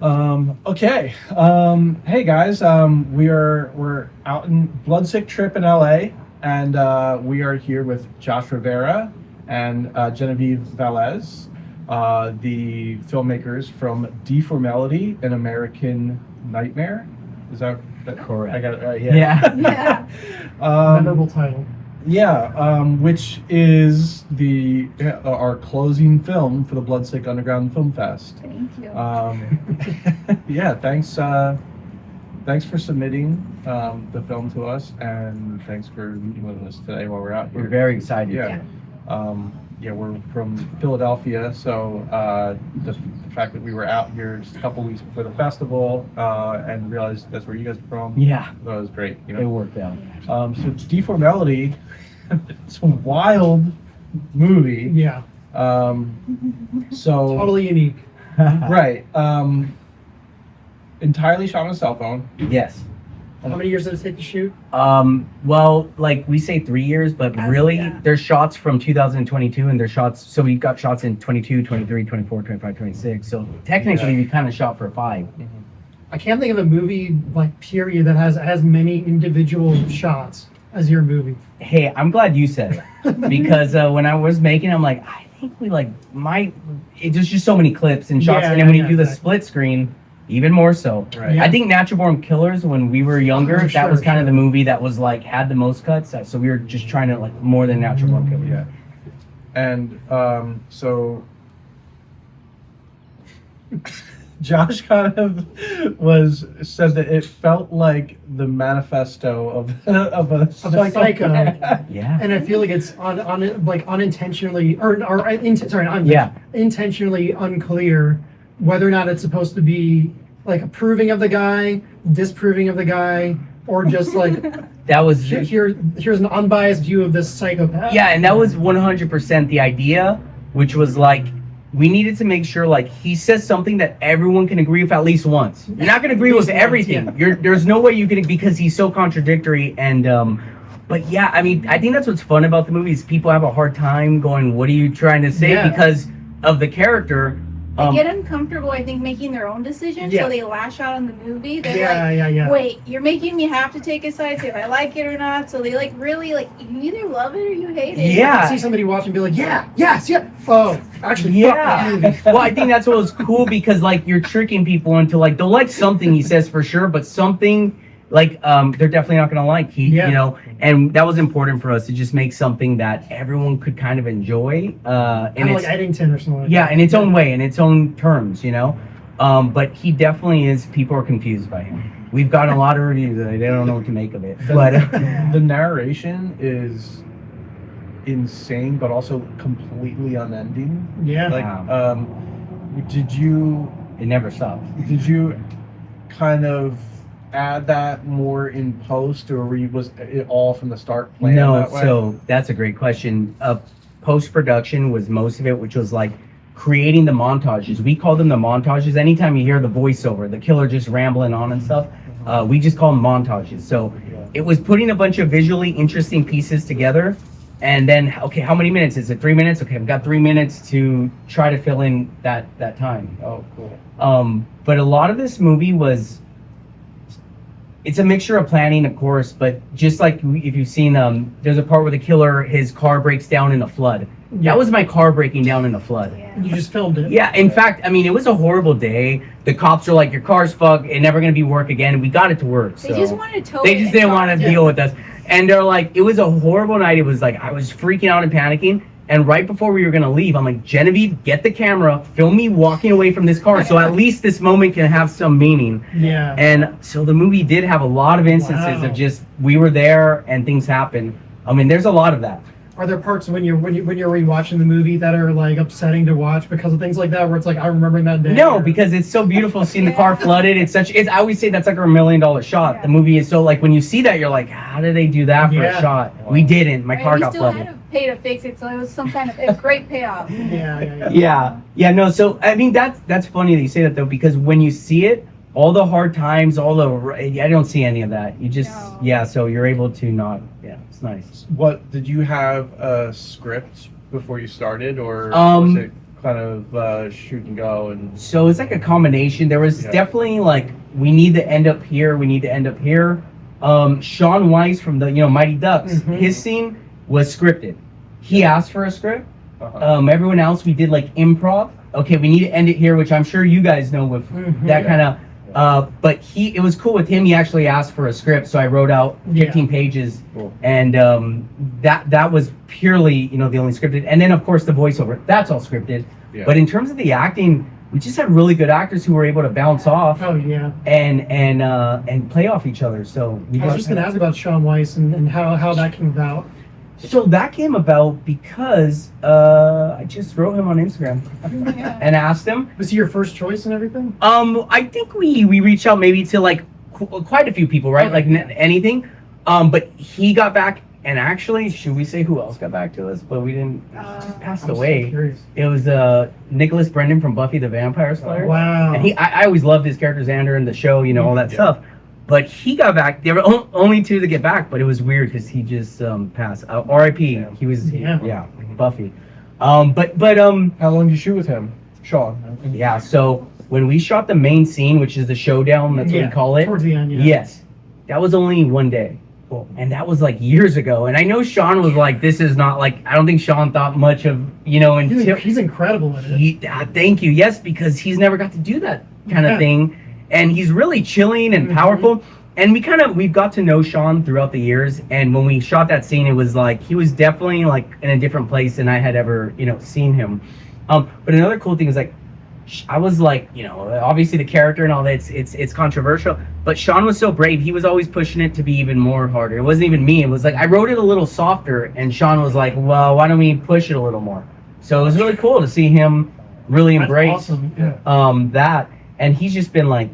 Okay. Hey guys. We're out in Bloodsick Trip in LA, and we are here with Josh Rivera and Genevieve Velez, the filmmakers from Deformelody, An American Nightmare. Is that correct? I got it right. Yeah. Yeah. Memorable title. Yeah, which is our closing film for the Bloodsick Underground Film Fest. Thank you. Yeah, thanks for submitting the film to us, and thanks for meeting with us today while we're out here. We're very excited. Yeah. We're from Philadelphia, so the fact that we were out here just a couple weeks before the festival and realized that's where you guys are from. Yeah, that was great. it worked out. So it's Deformelody. It's a wild movie. Yeah. So Totally unique. right. Entirely shot on a cell phone. Yes. How many years did it take to shoot? Well, like we say 3 years, but really yeah. there's shots from 2022 and there's shots, so we got shots in 22, 23, 24, 25, 26. So technically we kind of shot for 5. I can't think of a movie like period that has as many individual shots as your movie. Hey, I'm glad you said it because when I was making it, I'm like, I think we there's just so many clips and shots, Yeah, and then when you yeah, do the exactly. split screen, even more so. Right. Yeah. I think Natural Born Killers, when we were younger, Oh, that was sure, kind of sure. the movie that was like had the most cuts. So we were just trying to like more than Natural Born Killers. Yeah. And so Josh kind of said that it felt like the manifesto of a Psycho. Yeah. And I feel like it's unintentionally intentionally unclear whether or not it's supposed to be like approving of the guy, disproving of the guy, or just like That was here's an unbiased view of this psychopath. yeah, and that was 100% the idea, which was like we needed to make sure like he says something that everyone can agree with at least once. You're not gonna agree with everything. There's no way you can, because he's so contradictory. And but yeah, I mean, I think that's what's fun about the movie is people have a hard time going, what are you trying to say? Yeah. Because of the character. They get uncomfortable, I think, making their own decisions, Yeah. so they lash out on the movie. They're Yeah. wait, you're making me have to take a side, say if I like it or not. So they like really like you either love it or you hate it. Yeah. I see somebody watch and be like, yeah, yes, yeah. Oh, actually, Yeah. fuck that movie. Well, I think that's what was cool because like you're tricking people into like they'll like something he says for sure, but something like they're definitely not gonna like. You know, and that was important for us to just make something that everyone could kind of enjoy. And Kind of like it's Eddington or something. Like yeah, that. in its own way, in its own terms, you know. But he definitely is. People are confused by him. We've gotten a lot of reviews that they don't know what to make of it. But the narration is insane, but also completely unending. Yeah. Like, did you it never stops. kind of add that more in post, or was it all from the start planned No, that way? so that's a great question. Post production was most of it, which was like creating the montages. We call them the montages. Anytime you hear the voiceover, the killer just rambling on and stuff, we just call them montages. So it was putting a bunch of visually interesting pieces together. And then, okay, how many minutes? Is it 3 minutes? Okay, I've got 3 minutes to try to fill in that time. Oh, cool. But a lot of this movie it's a mixture of planning, of course, but just like if you've seen, there's a part where the killer, his car breaks down in a flood. Yeah. That was my car breaking down in a flood. Yeah. You just filmed it. Yeah, in fact, I mean, it was a horrible day. The cops are like, your car's fucked, it's never gonna be work again. And we got it to work. They So just wanted to tow they it just and didn't talk. want to deal with us. And they're like, it was a horrible night. It was like, I was freaking out and panicking. And right before we were gonna leave, I'm like, Genevieve, get the camera, film me walking away from this car, so at least this moment can have some meaning. Yeah. And so the movie did have a lot of instances Wow. of just we were there and things happened. I mean, there's a lot of that. Are there parts when you're rewatching the movie that are like upsetting to watch because of things like that, where it's like I'm remembering that day? No, because it's so beautiful seeing the car flooded. I always say that's like a $1 million shot. Yeah. The movie is so like when you see that, you're like, how did they do that for Yeah. a shot? We didn't. My Right, car we got still flooded. had to pay to fix it, so it was some kind of a great payoff. Yeah, no. So I mean, that's funny that you say that though, because when you see it, all the hard times, I don't see any of that. You just No. so you're able to not. Yeah, it's nice. What did you have a script before you started, or Um, was it kind of shoot and go and? So it's like a combination. There was definitely like, we need to end up here. We need to end up here. Sean Weiss from the Mighty Ducks, his scene was scripted. He asked for a script. Everyone else, we did like improv. Okay, we need to end it here, which I'm sure you guys know with that kind of. But it was cool with him. He actually asked for a script, so I wrote out 15 pages, and that was purely the only scripted. And then of course the voiceover, that's all scripted. Yeah. But in terms of the acting, we just had really good actors who were able to bounce off. Oh yeah. And play off each other. So I was just gonna ask about Sean Weiss and how that came about. So that came about because I just wrote him on Instagram and asked him. Was he your first choice and everything? I think we reached out maybe to like quite a few people, right? Okay. Like anything. But he got back, and actually, should we say who else got back to us? But we didn't. Just passed away. So it was Nicholas Brendan from Buffy the Vampire Slayer. Wow. And I always loved his character Xander in the show, all that stuff. But he got back. There were only two to get back, but it was weird because he just passed. R.I.P. He was Buffy. But how long did you shoot with him, Sean? Yeah. So when we shot the main scene, which is the showdown, that's what we call it. Towards the end. Yeah. Yes, that was only one day. Cool. And that was like years ago. And I know Sean was like, this is not like, I don't think Sean thought much of until he's incredible at it. Thank you. Yes, because he's never got to do that kind of thing. And he's really chilling and powerful. And we've got to know Sean throughout the years. And when we shot that scene, it was like, he was definitely like in a different place than I had ever, seen him. But another cool thing is like, I was like, obviously the character and all that, it's controversial, but Sean was so brave. He was always pushing it to be even more harder. It wasn't even me. It was like, I wrote it a little softer, and Sean was like, well, why don't we push it a little more? So it was really cool to see him really embrace that. And he's just been like,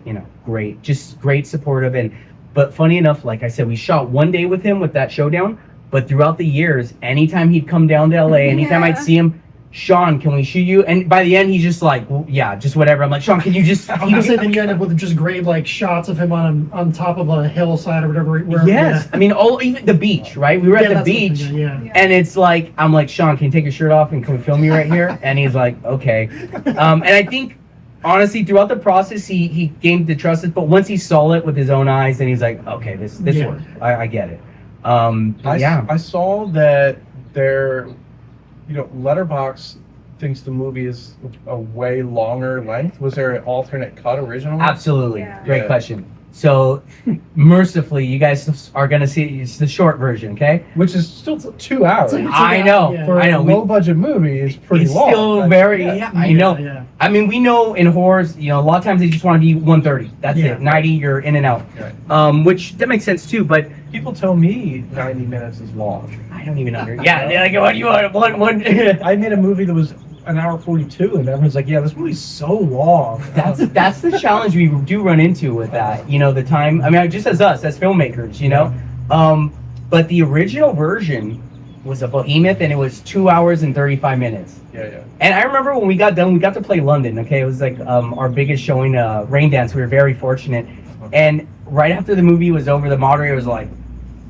great, just great supportive. But funny enough, like I said, we shot one day with him with that showdown, but throughout the years, anytime he'd come down to LA, anytime I'd see him, Sean, can we shoot you? And by the end, he's just like, well, yeah, just whatever. I'm like, Sean, can you just? I was gonna say, then you end up with just great like shots of him on top of a hillside or whatever. Yes, I mean, even the beach, right? We were at the beach, and it's like, I'm like, Sean, can you take your shirt off and can we film you right here? And he's like, okay. And I think, honestly, throughout the process, he gained to trust us. But once he saw it with his own eyes, then he's like, okay, this works. I get it. I saw that there. Letterboxd thinks the movie is a way longer length. Was there an alternate cut originally? Absolutely. Yeah. Great question. So, mercifully, you guys are going to see it's the short version, okay? Which is still 2 hours. I know. For a low-budget movie, it's pretty long. It's still very, I know. Yeah. I mean, we know in horrors, a lot of times they just want to be 130. That's it. 90, you're in and out. Right. Which, that makes sense, too, but... People tell me 90 minutes is long. I don't even understand. Yeah, like, what do you want? One. I made a movie that was an hour 42, and everyone's like, yeah, this movie's so long. That's the challenge we do run into with that. The time, I mean, just as us, as filmmakers, but the original version was a behemoth, and it was 2 hours and 35 minutes. Yeah. And I remember when we got done, we got to play London, okay? It was like our biggest showing, Rain Dance. We were very fortunate. And right after the movie was over, the moderator was like,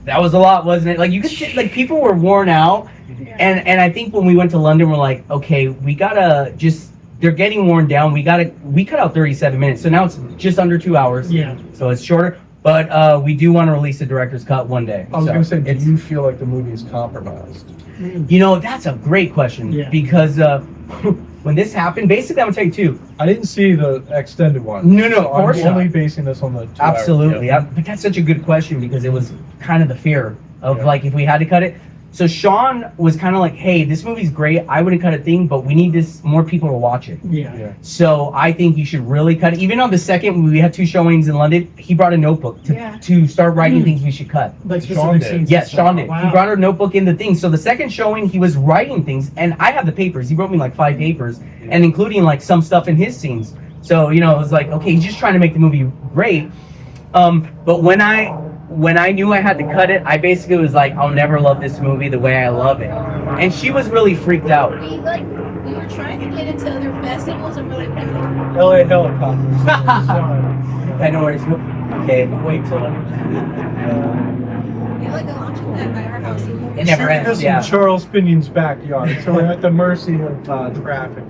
that was a lot, wasn't it? Like, you could see, like, people were worn out. And I think when we went to London, we're like, okay, we gotta they're getting worn down. We cut out 37 minutes. So now it's just under 2 hours. Yeah. So it's shorter. But we do want to release the director's cut one day. I was going to say, do you feel like the movie is compromised? That's a great question. Yeah. Because when this happened, basically, I'm going to tell you, too. I didn't see the extended one. No, of course not. I'm only basing this on the 2 hours. Absolutely. But that's such a good question because it was kind of the fear of, like, if we had to cut it. So Sean was kind of like, hey, this movie's great. I wouldn't cut a thing, but we need more people to watch it. Yeah. So I think you should really cut it. Even on the second, we had 2 showings in London. He brought a notebook to start writing things we should cut. Like specific scenes. Yes, Sean did. Wow. He brought a notebook in the thing. So the second showing, he was writing things, and I have the papers. He wrote me like 5 papers, and including like some stuff in his scenes. So it was like, okay, he's just trying to make the movie great. But when I knew I had to cut it, I basically was like, I'll never love this movie the way I love it. And she was really freaked out. We were trying to get into other festivals and we're like, LA helicopters. I know where it's going. Okay, wait till Yeah, like the launch of that by our house. It never ends. This Yeah. in Charles Pinion's backyard, so we're at the mercy of traffic.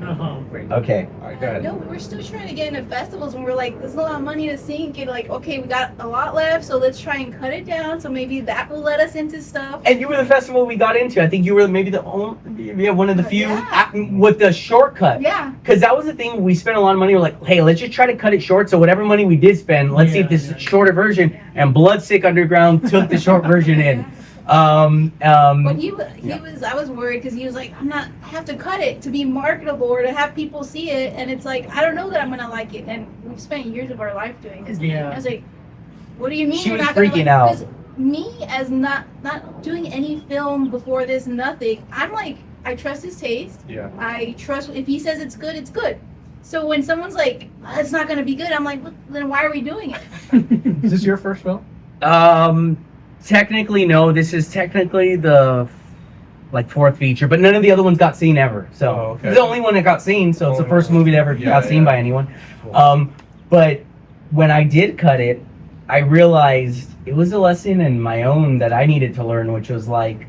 Wait, Okay. all right, go ahead. No, we're still trying to get into festivals, and we're like, there's a lot of money to sink. And like, okay, we got a lot left, so let's try and cut it down. So maybe that will let us into stuff. And you were the festival we got into. I think you were maybe the only, one of the few Yeah. with the shortcut. Yeah. Because that was the thing. We spent a lot of money. We're like, hey, let's just try to cut it short. So whatever money we did spend, let's see if this shorter version. And Bloodsick Underground took the short version in. But he yeah. was. I was worried because he was like, I have to cut it to be marketable or to have people see it, and it's like I don't know that I'm gonna like it. And we've spent years of our life doing this. Yeah. I was like, what do you mean She you're was not gonna freaking like, out. 'cause me as not doing any film before this, nothing. I'm like, I trust his taste. Yeah. I trust if he says it's good, it's good. So when someone's like, it's not gonna be good, I'm like, well, then why are we doing it? Is this your first film? Technically, no. This is technically the fourth feature, but none of the other ones got seen ever. So okay. it's the only one that got seen. So it's the first movie that ever got seen by anyone. Cool. But when I did cut it, I realized it was a lesson in my own that I needed to learn, which was like,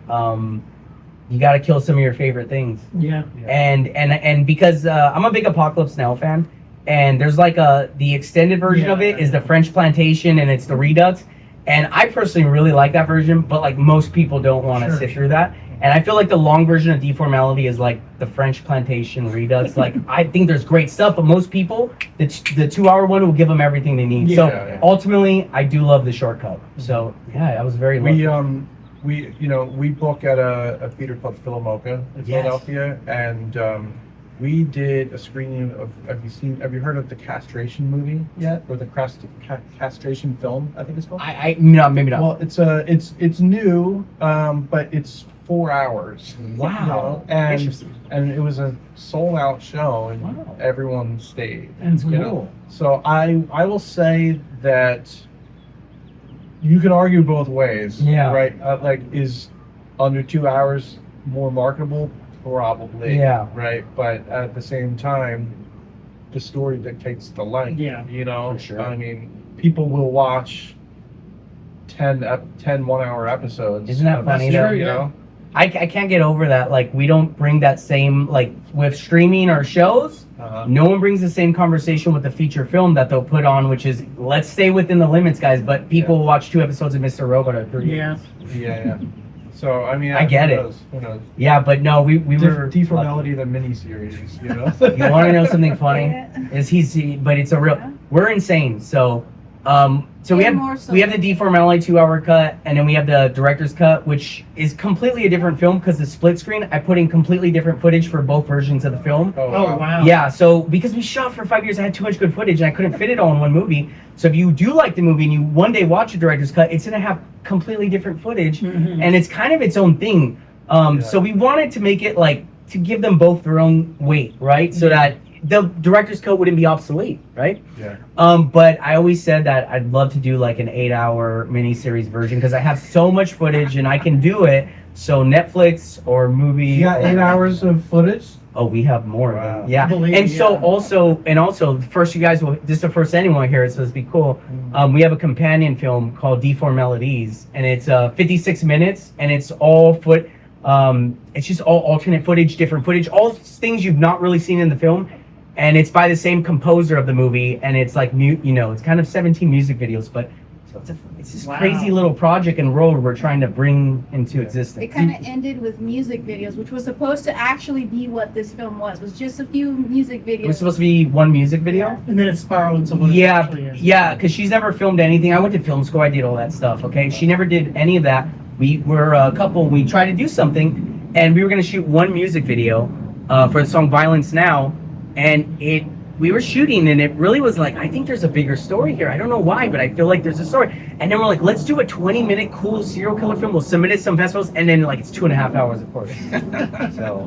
you got to kill some of your favorite things. Yeah. And because I'm a big Apocalypse Now fan, and there's like the extended version of it is the French Plantation, and it's the Redux. And I personally really like that version, but like most people don't want to sit through that. And I feel like the long version of Deformality is like the French Plantation Redux. Like I think there's great stuff, but most people, the 2-hour one will give them everything they need. Ultimately, I do love the shortcut. So yeah, I was very lucky. We book at a theater called PhilaMOCA in Philadelphia, and we did a screening of. Have you heard of the Castration movie yet, or the Castration film? I think it's called. No, maybe not. Well, it's new, but it's 4 hours. Wow. And it was a sold out show, and everyone stayed. That's cool. know? So I will say that you can argue both ways. Yeah. Right. Is under 2 hours more marketable? Probably. Yeah. Right. But at the same time, the story dictates the length. Yeah. For sure. I mean, people will watch 10 1-hour episodes. Isn't that funny? That's Though? true, You yeah. know? I can't get over that. Like, we don't bring that same, like, with streaming or shows, no one brings the same conversation with the feature film that they'll put on, which is, let's stay within the limits, guys, but people will watch 2 episodes of Mr. Robot or 3. Yeah. Yeah. So, I mean, I get who it. knows? Who knows? Yeah, but no, we were... Deformality, the miniseries, you know? You want to know something funny? Yeah. But it's a real... We're insane, so... So Yeah, more so. we have the Deformality 2-hour cut, and then we have the director's cut, which is completely a different film because the split screen, I put in completely different footage for both versions of the film. Oh, wow. Yeah, so because we shot for 5 years, I had too much good footage, and I couldn't fit it all in one movie. So if you do like the movie and you one day watch the director's cut, it's gonna have completely different footage, and it's kind of its own thing. So we wanted to make it like to give them both their own weight, right? So that the director's cut wouldn't be obsolete, right? Yeah. But I always said that I'd love to do like an 8-hour miniseries version because I have so much footage and I can do it. So Netflix or movie. You got 8 hours of footage? Oh, we have more. Wow. Of them. Yeah. And so also, first you guys will, this is the first anyone here, so it's be cool. We have a companion film called Deformalities, and it's 56 minutes, and it's all it's just all alternate footage, different footage, all things you've not really seen in the film. And it's by the same composer of the movie, and it's like it's kind of 17 music videos, but it's this crazy little project and world we're trying to bring into existence. It kind of ended with music videos, which was supposed to actually be what this film was just a few music videos. It was supposed to be one music video. And then it spiraled into what it actually is. Yeah, because she's never filmed anything. I went to film school, I did all that stuff. Okay, she never did any of that. We were a couple. We tried to do something, and we were going to shoot one music video for the song "Violence Now." And we were shooting, and it really was like, I think there's a bigger story here. I don't know why, but I feel like there's a story. And then we're like, let's do a 20-minute cool serial killer film. We'll submit it to some festivals, and then like it's 2.5 hours, of course.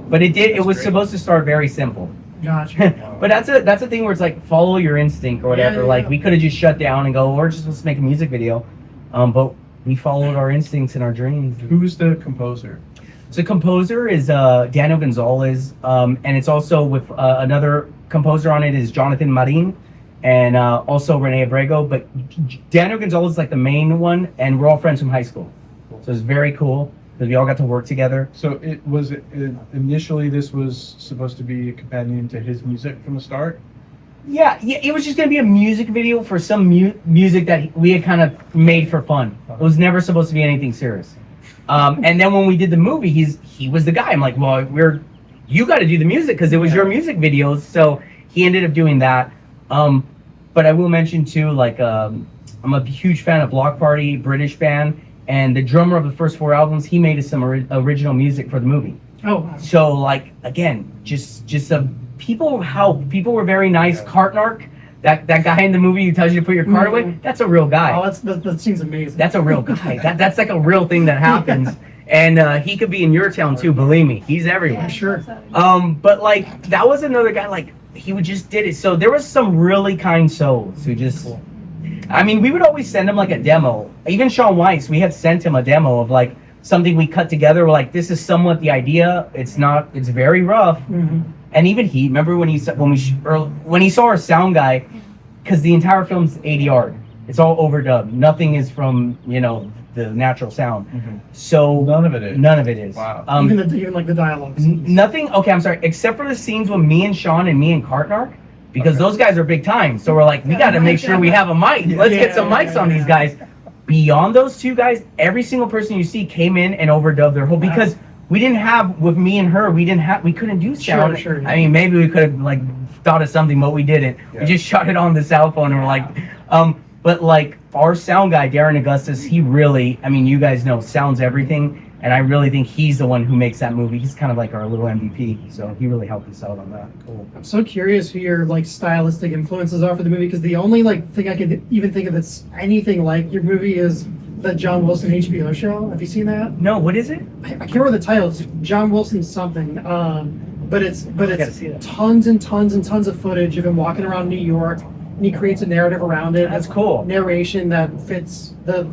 But it was supposed to start very simple. Gotcha. But that's a thing where it's like follow your instinct or whatever. Yeah. Like we could have just shut down and go, we're just supposed to make a music video, but we followed our instincts and our dreams. Who's the composer? So the composer is Daniel Gonzalez, and it's also with another composer on it is Jonathan Marin, and also Rene Abrego. But Daniel Gonzalez is like the main one, and we're all friends from high school. So it was very cool because we all got to work together. So initially this was supposed to be a companion to his music from the start. Yeah, it was just gonna be a music video for some music that we had kind of made for fun. It was never supposed to be anything serious. And then when we did the movie, he was the guy. I'm like, well, you got to do the music because it was your music videos. So he ended up doing that. But I will mention too, like, I'm a huge fan of Block Party, British band, and the drummer of the first 4 albums, he made us some original music for the movie. Oh, wow. So like, again, just people were very nice. Cartnark, that guy in the movie who tells you to put your card away, that's a real guy. Oh, that seems amazing. That's a real guy. That's like a real thing that happens. And he could be in your town too, believe me. He's everywhere. I'm sure. But like, that was another guy, like, he just did it. So there was some really kind souls who just, I mean, we would always send him like a demo. Even Sean Weiss, we had sent him a demo of like something we cut together. We're like, this is somewhat the idea. It's very rough. Mm-hmm. And even he, remember when he saw our sound guy, because the entire film's ADR, it's all overdubbed. Nothing is from the natural sound. Mm-hmm. So None of it is. Wow. Even like the dialogue. Nothing. Okay, I'm sorry. Except for the scenes with me and Sean and me and Cartnark, because those guys are big time. So we're like, we got to make sure we have a mic. Let's get some mics on these guys. Beyond those two guys, every single person you see came in and overdubbed their whole, because we didn't have, with me and her, we couldn't do sound. Sure. I mean, maybe we could have like thought of something, but we didn't. Yeah. We just shot it on the cell phone and we're like, but like our sound guy, Darren Augustus, he really, I mean, you guys know, sounds everything. And I really think he's the one who makes that movie. He's kind of like our little MVP. So he really helped us out on that. Cool. I'm so curious who your like stylistic influences are for the movie, because the only like thing I could even think of that's anything like your movie is the John Wilson HBO show. Have you seen that? No, what is it? I can't remember the title. It's John Wilson something. But it's gotta see that. tons and tons and tons of footage of him walking around New York, and he creates a narrative around it. That's cool. Narration that fits the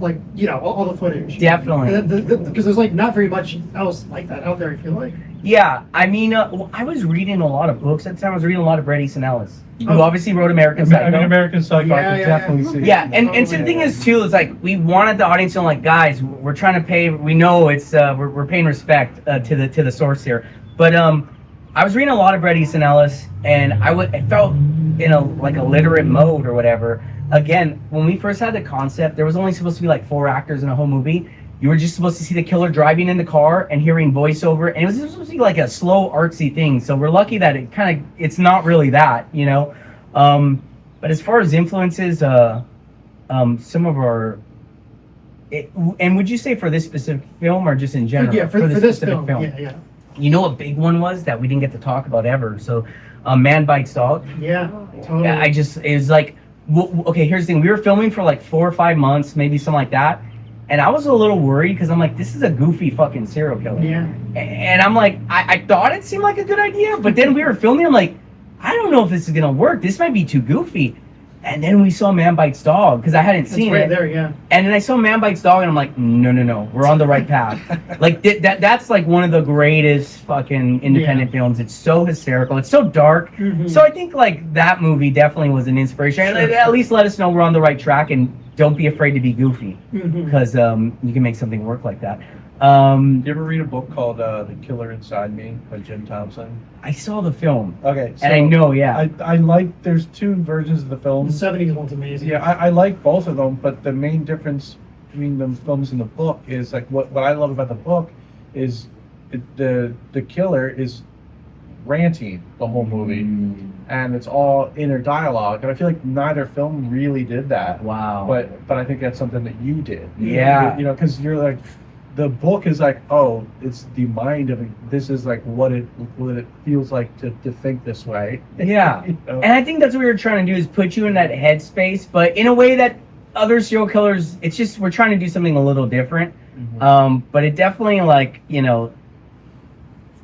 all the footage. Definitely. Because there's like not very much else like that out there, I feel like. Yeah, I mean, well, I was reading a lot of books at the time. I was reading a lot of Bret Easton Ellis, who Oh. obviously wrote American Psycho. I mean, American Psycho, I Yeah, could yeah, definitely see. Yeah, and so the thing is too, it's like we wanted the audience to know, like, guys, we're trying to pay. We know it's we're paying respect to the source here. But I was reading a lot of Bret Easton Ellis, and I felt in a literate mode or whatever. Again, when we first had the concept, there was only supposed to be like 4 actors in a whole movie. You were just supposed to see the killer driving in the car and hearing voiceover, and it was supposed to be like a slow, artsy thing. So we're lucky that it's not really that, But as far as influences, some of our, and would you say for this specific film or just in general? Yeah, for this film. Yeah. You know, a big one was that we didn't get to talk about ever. So, Man Bites Dog. Yeah, totally. Yeah, it was like, okay, here's the thing. We were filming for like 4 or 5 months, maybe something like that. And I was a little worried because I'm like, this is a goofy fucking serial killer. Yeah. And I'm like, I thought it seemed like a good idea, but then we were filming, I'm like, I don't know if this is going to work. This might be too goofy. And then we saw Man Bites Dog because I hadn't seen right it. there, yeah. And then I saw Man Bites Dog and I'm like, no, we're on the right path. Like that's like one of the greatest fucking independent films. It's so hysterical. It's so dark. Mm-hmm. So I think like that movie definitely was an inspiration. Sure. At least let us know we're on the right track and don't be afraid to be goofy Mhm. because you can make something work like that. You ever read a book called The Killer Inside Me by Jim Thompson? I saw the film Okay, so and I know, yeah. I like, there's 2 versions of the The film. 70s one's amazing. Yeah, I like both of them, but the main difference between the films and the book is like what I love about the book is the killer is ranting the whole movie, and it's all inner dialogue, and I feel like neither film really did that. Wow. But I think that's something that you did. Yeah. Because you're like, the book is like, oh, it's the mind of it. This is like what it feels like to think this way. Yeah. You know? And I think that's what we were trying to do is put you in that headspace, but in a way that other serial killers, it's just we're trying to do something a little different. Mhm. But it definitely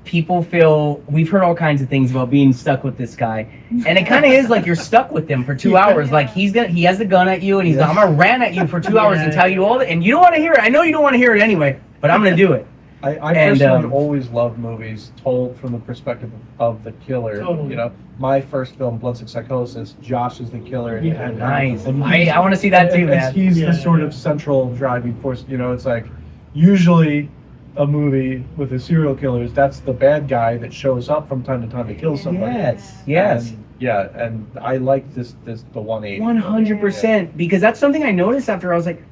people feel we've heard all kinds of things about being stuck with this guy, and it kind of is like you're stuck with him for 2 hours. Like he has the gun at you, and he's like, I'm gonna rant at you for 2 hours and tell you all that, and you don't want to hear it. I know you don't want to hear it anyway, but I'm gonna do it. I personally always love movies told from the perspective of the killer. Totally. My first film, Bloodsick Psychosis, Josh is the killer. Yeah, Nice. and I want to see that too, man. He's Yeah, the sort yeah. of central driving force. It's like usually a movie with the serial killers, that's the bad guy that shows up from time to time to kill somebody. Yes. And, yeah, and I like the 180. 100%. Because that's something I noticed after I was like,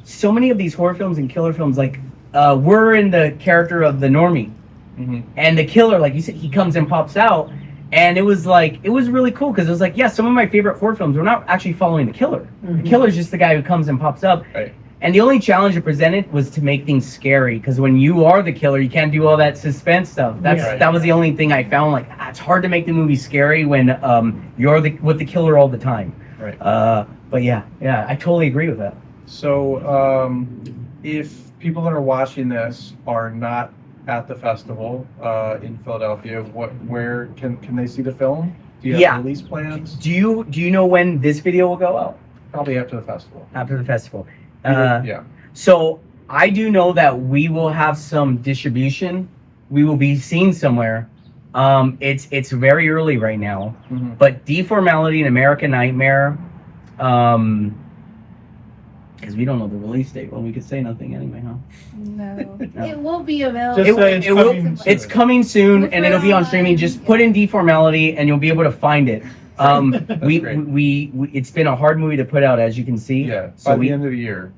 so many of these horror films and killer films, like, we're in the character of the normie. Mm-hmm. And the killer, like you said, he comes and pops out. And it was really cool because it was like, yeah, some of my favorite horror films, we're not actually following the killer. Mhm. The killer's just the guy who comes and pops up. Right. And the only challenge it presented was to make things scary because when you are the killer, you can't do all that suspense stuff. That was the only thing I found. Like, it's hard to make the movie scary when you're with the killer all the time. Right. But yeah, I totally agree with that. So, if people that are watching this are not at the festival in Philadelphia, where can they see the film? Do you have release plans? Do you know when this video will go out? Probably after the festival. After the festival. Yeah. So I do know that we will have some distribution. We will be seen somewhere. It's very early right now, Mm-hmm. but Deformality and American Nightmare, because we don't know the release date. Well, we could say nothing anyway, huh? No. No. It will be available. Just say it's It will- coming soon. It's coming soon, Look and for it it'll be on online. streaming. Just put in Deformality, and you'll be able to find it. We great. it's been a hard movie to put out, as you can see. Yeah, So by the end of the year.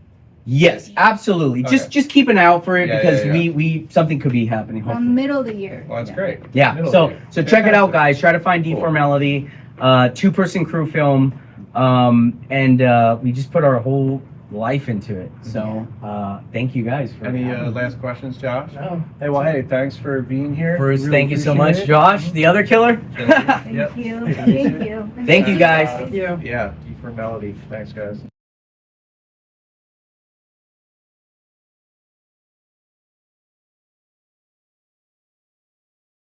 yes, absolutely. Okay. Just keep an eye out for it Yeah, because yeah, yeah. we something could be happening. Hopefully. Middle of the year. Well, that's great. Yeah. Middle So of the year. check it out, Fantastic. guys. Try to find Cool. Deformality, 2-person crew film, and we just put our whole life into it. So thank you guys for Any having me. last questions, Josh? No. Hey, well, hey, thanks for being here. Bruce, Really thank you so appreciate much. it. Josh, the other killer. Thank Yep. you. Thank you. Thank you, guys. Yeah. Yeah, Deformality. Thanks, guys.